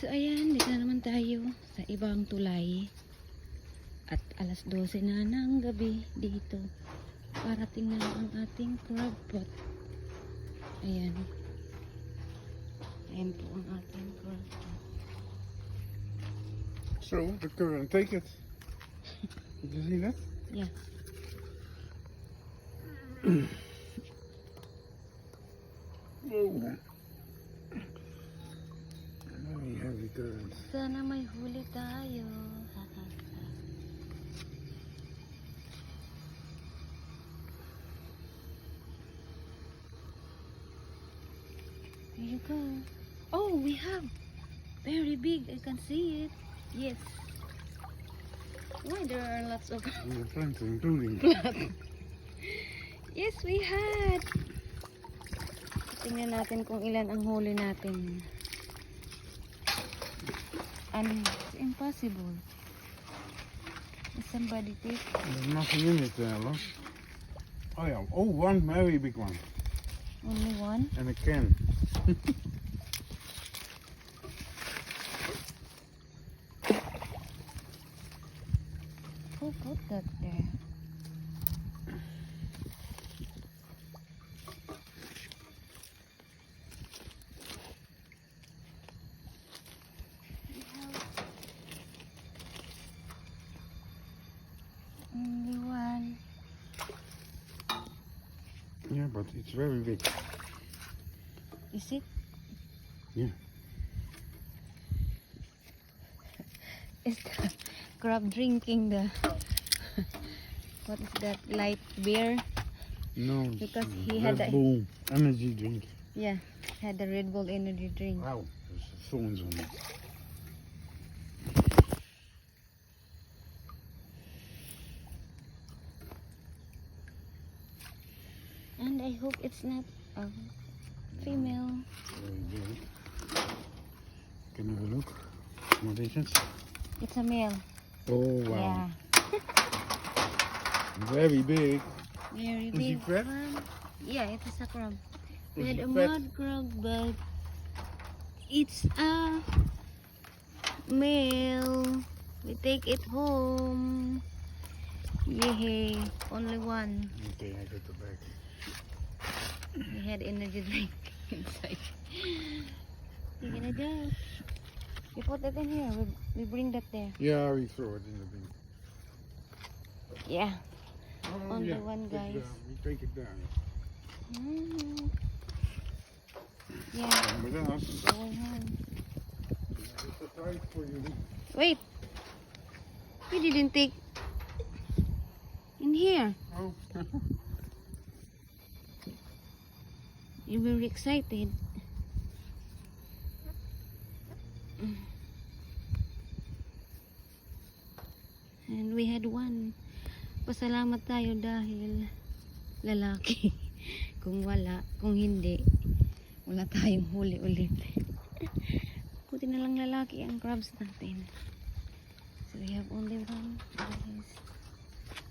So ayan, dito na naman tayo sa ibang tulay. At alas 12 na ng gabi dito. Parating na ang ating crab pot. Ayan. Ayan po ang ating crab pot. So, the current, take it. Did you see that? Yeah. Whoa. Very heavy current. Sana may huli tayo. There you go. Oh, we have very big. I can see it. Yes. Why there are lots of Plenty, including. Yes, we had. Tingnan natin kung ilan ang huli natin. And it's impossible. Is somebody take? There's nothing in it there, look. Oh yeah, oh, one very big one. Only one? And a can. Who put that there? Only one. Yeah, but it's very big. Is it? Yeah. Is the crab drinking the what is that, light beer? No, Because it's he had Red a- Bull energy drink. Yeah, had the Red Bull energy drink. Wow, there's thorns on it. And I hope it's not a female. Very big. Can you have a look? What is it? It's a male. Oh wow, Yeah. very big. Very Is he big fat? one. Yeah, it is a crab. We Is had he a fat? mud crab, but it's a male. We take it home. Yay! Only one. Okay, I got the bag. We had energy drink inside. You're gonna go. You put it in here. We bring that there. Yeah, we throw it in the bin. Yeah. Oh, Only yeah, one, take guys. down. We take it down. Mm. Yeah. And with us, Going home. it's a prize for you. Wait. You didn't take in here. Oh. You were excited. And we had one. Pasalamat tayo dahil lalaki. Kung wala, kung hindi, wala tayong huli ulit. Buti na lang lalaki ang crabs natin. So we have only one, guys.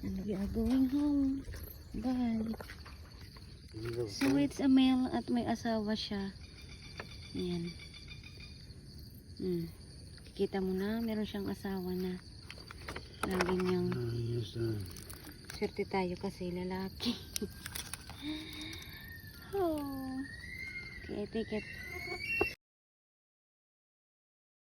And we are going home. Bye. So it's a male at may asawa siya. Ayan. Kikita mo na, meron siyang asawa na. Lagi niyang Yes, swerte tayo kasi lalaki. Oh. Okay, I take it.